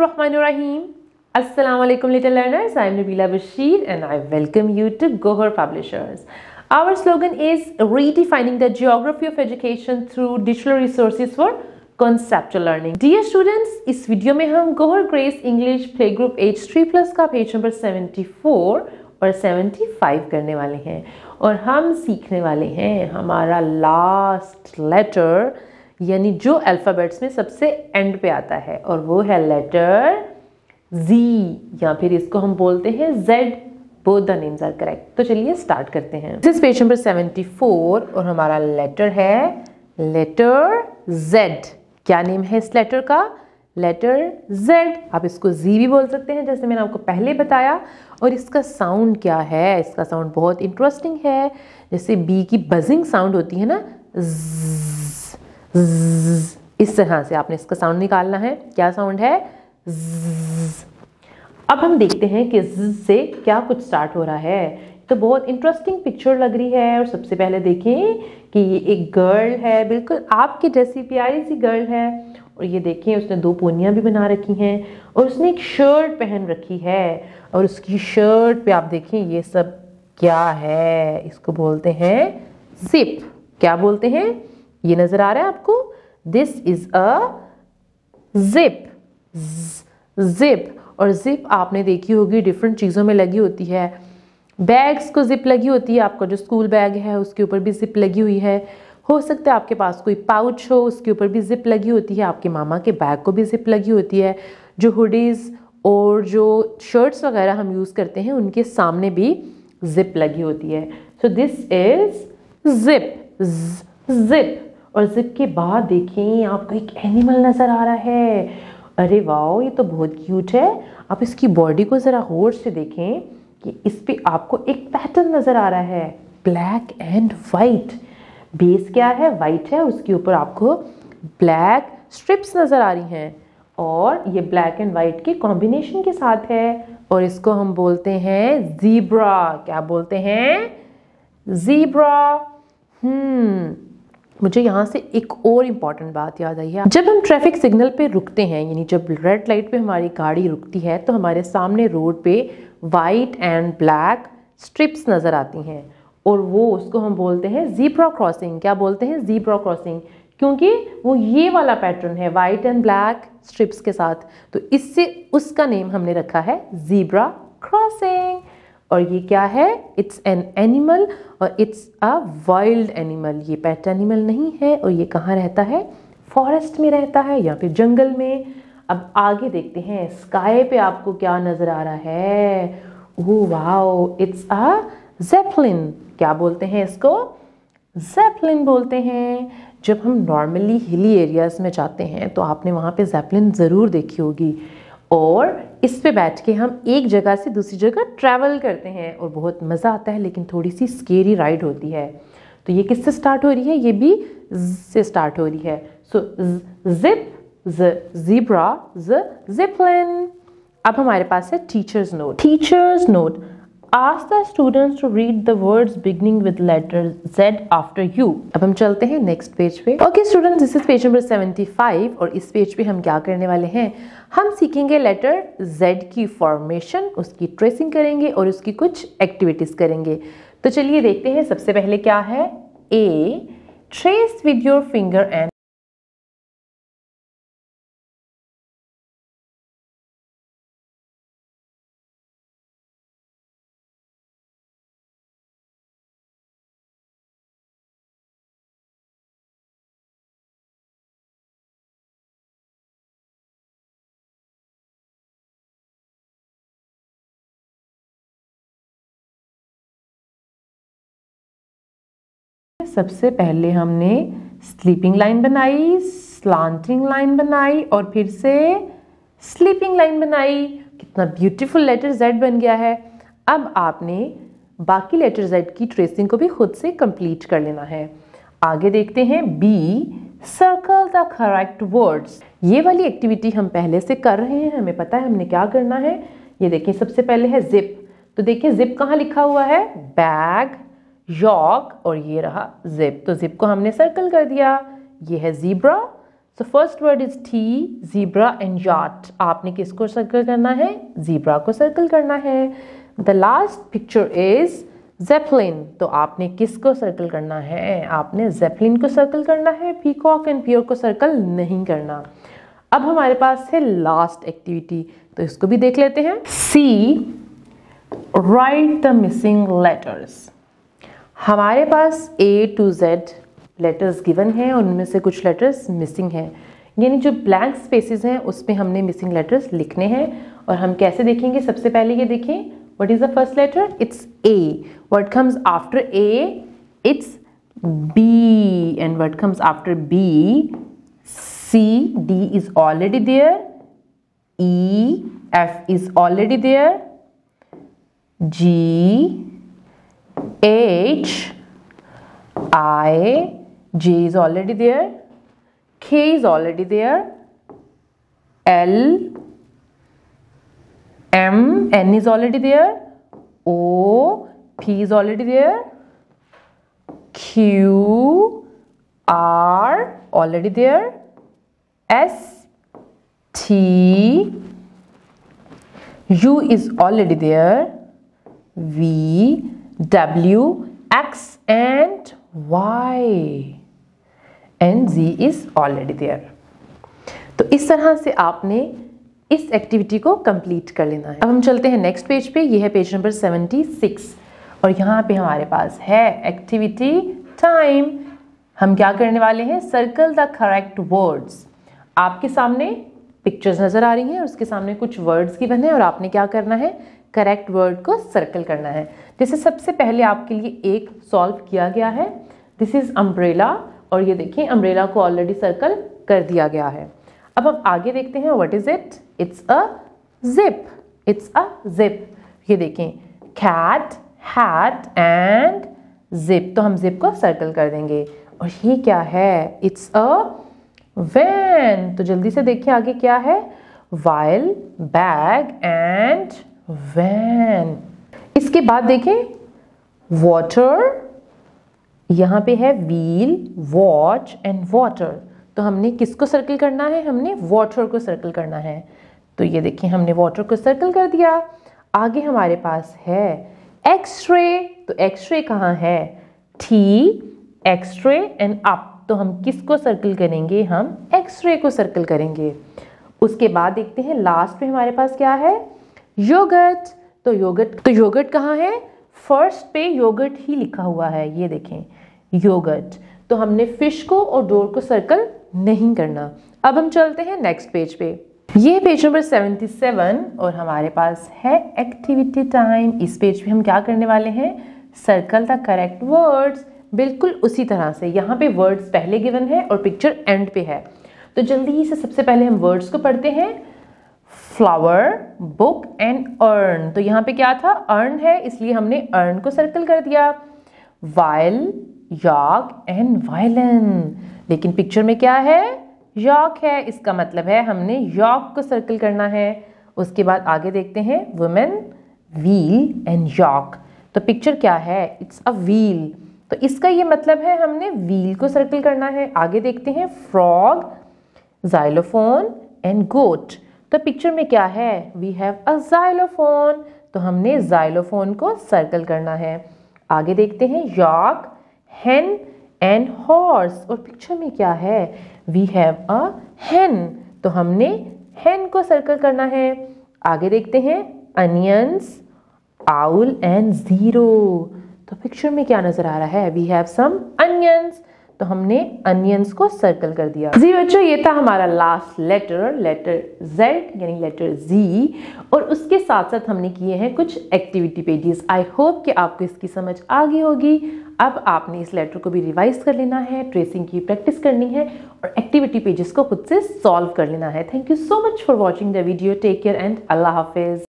Bismillahirrahmanirrahim. Assalamu alaikum little learners. I am Nabila Bashir and I welcome you to Gohar Publishers. Our slogan is redefining the geography of education through digital resources for conceptual learning. Dear students, इस video में हम Gohar Grace English play group age 3+ का page number 74 और 75 करने वाले हैं और हम सीखने वाले हैं हमारा लास्ट लेटर, यानी जो अल्फ़ाबेट्स में सबसे एंड पे आता है और वो है लेटर Z, या फिर इसको हम बोलते हैं Z. Both the names are correct. तो चलिए स्टार्ट करते हैं. दिस इज पेज नंबर 74 और हमारा लेटर है लेटर Z. क्या नेम है इस लेटर का? Letter Z. आप इसको Z भी बोल सकते हैं जैसे मैंने आपको पहले बताया. और इसका साउंड क्या है? इसका साउंड बहुत इंटरेस्टिंग है. जैसे बी की बजिंग साउंड होती है ना, इस तरह से आपने इसका साउंड निकालना है. क्या साउंड है? अब हम देखते हैं कि ज से क्या कुछ स्टार्ट हो रहा है. तो बहुत इंटरेस्टिंग पिक्चर लग रही है. और सबसे पहले देखें कि ये एक गर्ल है, बिल्कुल आपकी जैसी प्यारी सी गर्ल है. और ये देखें उसने 2 पोनियां भी बना रखी हैं और उसने एक शर्ट पहन रखी है. और उसकी शर्ट पे आप देखें ये सब क्या है? इसको बोलते हैं जिप. क्या बोलते हैं? ये नजर आ रहा है आपको? This is a zip. Zip. और जिप आपने देखी होगी डिफरेंट चीज़ों में लगी होती है. बैग्स को जिप लगी होती है. आपका जो स्कूल बैग है उसके ऊपर भी जिप लगी हुई है. हो सकता है आपके पास कोई पाउच हो, उसके ऊपर भी जिप लगी होती है. आपके मामा के बैग को भी जिप लगी होती है. जो हुडीज़ और जो शर्ट्स वगैरह हम यूज़ करते हैं उनके सामने भी जिप लगी होती है. So this is zip. Zip. और जिप के बाद देखें आपको एक एनिमल नज़र आ रहा है. अरे वाह, ये तो बहुत क्यूट है. आप इसकी बॉडी को ज़रा गौर से देखें कि इस पे आपको एक पैटर्न नज़र आ रहा है, ब्लैक एंड वाइट. बेस क्या है? वाइट है. उसके ऊपर आपको ब्लैक स्ट्रिप्स नज़र आ रही हैं और ये ब्लैक एंड वाइट के कॉम्बिनेशन के साथ है. और इसको हम बोलते हैं ज़ीब्रा. क्या बोलते हैं? ज़ीब्रा. मुझे यहाँ से एक और इम्पॉर्टेंट बात याद आई है. जब हम ट्रैफिक सिग्नल पे रुकते हैं, यानी जब रेड लाइट पे हमारी गाड़ी रुकती है, तो हमारे सामने रोड पे वाइट एंड ब्लैक स्ट्रिप्स नज़र आती हैं और वो उसको हम बोलते हैं ज़ीब्रा क्रॉसिंग. क्या बोलते हैं? Zebra crossing. क्योंकि वो ये वाला पैटर्न है वाइट एंड ब्लैक स्ट्रिप्स के साथ, तो इससे उसका नेम हमने रखा है ज़ीब्रा क्रॉसिंग. और ये क्या है? इट्स एन एनिमल और इट्स अ वाइल्ड एनिमल. ये पेट एनिमल नहीं है. और ये कहाँ रहता है? फॉरेस्ट में रहता है या फिर जंगल में. अब आगे देखते हैं स्काई पे आपको क्या नज़र आ रहा है. Oh wow, it's a zeppelin. क्या बोलते हैं इसको? ज़ेप्लिन बोलते हैं. जब हम नॉर्मली हिली एरियाज़ में जाते हैं तो आपने वहाँ पे ज़ेप्लिन ज़रूर देखी होगी. और इस पे बैठ के हम एक जगह से दूसरी जगह ट्रैवल करते हैं और बहुत मज़ा आता है, लेकिन थोड़ी सी स्केरी राइड होती है. तो ये किससे स्टार्ट हो रही है? ये भी से स्टार्ट हो रही है. सो जिप, ज़ीब्रा, ज़ेप्लिन. अब हमारे पास है teachers note. Teachers note. Ask the students to read the words beginning with letter Z after you. अब हम चलते हैं नेक्स्ट पेज पे. Okay students, this is page number 75 और इस पेज पे हम क्या करने वाले हैं? हम सीखेंगे लेटर Z की फॉर्मेशन, उसकी ट्रेसिंग करेंगे और उसकी कुछ एक्टिविटीज करेंगे. तो चलिए देखते हैं. सबसे पहले क्या है? A. Trace with your finger and सबसे पहले हमने स्लीपिंग लाइन बनाई, स्लांटिंग लाइन बनाई और फिर से स्लीपिंग लाइन बनाई. कितना ब्यूटीफुल लेटर Z बन गया है. अब आपने बाकी लेटर Z की ट्रेसिंग को भी खुद से कंप्लीट कर लेना है. आगे देखते हैं B. Circle the correct words. ये वाली एक्टिविटी हम पहले से कर रहे हैं, हमें पता है हमने क्या करना है. ये देखिए सबसे पहले है जिप. तो देखिए जिप कहाँ लिखा हुआ है? बैग, यॉक और ये रहा जिप. तो जिप को हमने सर्कल कर दिया. ये है zebra. So first word is T, zebra and yacht. आपने किसको सर्कल करना है? जीब्रा को सर्कल करना है। The last picture is Zeppelin. तो आपने किसको सर्कल करना है? आपने जेपलिन को सर्कल करना है, पीकॉक एंड पियर को सर्कल नहीं करना। अब हमारे पास है लास्ट एक्टिविटी, तो इसको भी देख लेते हैं। सी, राइट द मिसिंग लेटर्स। हमारे पास A to Z letters given हैं और उनमें से कुछ लेटर्स मिसिंग हैं, यानी जो ब्लैंक स्पेसेस हैं उसमें हमने मिसिंग लेटर्स लिखने हैं। और हम कैसे देखेंगे? सबसे पहले ये देखें, what is the first letter? It's A. What comes after A? It's B. And what comes after B? C. D is already there. E. F is already there. G. H, I, J is already there, K is already there, L, M, N is already there, O, P is already there, Q, R already there, S, T, U is already there, V, W, X and Y and Z is already there। तो इस तरह से आपने इस activity को complete कर लेना है। अब हम चलते हैं नेक्स्ट पेज पे। ये है पेज नंबर 76 और यहाँ पे हमारे पास है एक्टिविटी टाइम। हम क्या करने वाले हैं? Circle the correct words. आपके सामने पिक्चर्स नजर आ रही हैं और उसके सामने कुछ वर्ड्स गिवन है और आपने क्या करना है? करेक्ट वर्ड को सर्कल करना है। जैसे सबसे पहले आपके लिए एक सॉल्व किया गया है, दिस इज अम्ब्रेला, और ये देखिए अम्ब्रेला को ऑलरेडी सर्कल कर दिया गया है। अब हम आगे देखते हैं, what is it? It's a zip. It's a zip. ये देखें, कैट, हैट एंड जिप। तो हम जिप को सर्कल कर देंगे। और ये क्या है? It's a van. तो जल्दी से देखिए आगे क्या है? Whale, bag and van. इसके बाद देखें, वाटर, यहां पे है व्हील, वॉच एंड वाटर। तो हमने किसको सर्कल करना है? हमने वाटर को सर्कल करना है। तो ये देखिए हमने वाटर को सर्कल कर दिया। आगे हमारे पास है एक्सरे। तो एक्सरे कहाँ है? T, X ray and up. तो हम किसको सर्कल करेंगे? हम एक्सरे को सर्कल करेंगे। उसके बाद देखते हैं लास्ट में हमारे पास क्या है? योगर्ट। तो योगर्ट कहाँ है? फर्स्ट पे योगर्ट ही लिखा हुआ है, ये देखें योगर्ट। तो हमने फिश को और डोर को सर्कल नहीं करना। अब हम चलते हैं नेक्स्ट पेज पे। ये पेज नंबर 77 और हमारे पास है एक्टिविटी टाइम। इस पेज पे हम क्या करने वाले हैं? Circle the correct words. बिल्कुल उसी तरह से यहाँ पे वर्ड्स पहले गिवन है और पिक्चर एंड पे है। तो जल्दी से सबसे पहले हम वर्ड्स को पढ़ते हैं। Flower, book and earn. तो यहाँ पे क्या था? अर्न है, इसलिए हमने अर्न को सर्कल कर दिया। Whale, yak and violin. लेकिन पिक्चर में क्या है? यॉक है, इसका मतलब है हमने यॉक को सर्कल करना है। उसके बाद आगे देखते हैं, वुमेन, व्हील एंड यॉक। तो पिक्चर क्या है? It's a wheel. तो इसका ये मतलब है हमने व्हील को सर्कल करना है। आगे देखते हैं, फ्रॉग, जाइलोफोन एंड गोट। तो पिक्चर में क्या है? We have a xylophone. तो हमने जाइलोफोन को सर्कल करना है। आगे देखते हैं, यॉक, हेन एंड हॉर्स। और पिक्चर में क्या है? वी हैव अ हेन। तो हमने हेन को सर्कल करना है। आगे देखते हैं, अनियंस, आउल एंड जीरो। तो पिक्चर में क्या नजर आ रहा है? We have some onions. तो हमने अनियंस को सर्कल कर दिया। जी बच्चों, ये था हमारा लास्ट लेटर Z यानी लेटर Z। और उसके साथ साथ हमने किए हैं कुछ एक्टिविटी पेजेस। आई होप कि आपको इसकी समझ आ गई होगी। अब आपने इस लेटर को भी रिवाइज कर लेना है, ट्रेसिंग की प्रैक्टिस करनी है और एक्टिविटी पेजेस को खुद से सॉल्व कर लेना है। Thank you so much for watching the video. Take care and अल्लाह हाफिज।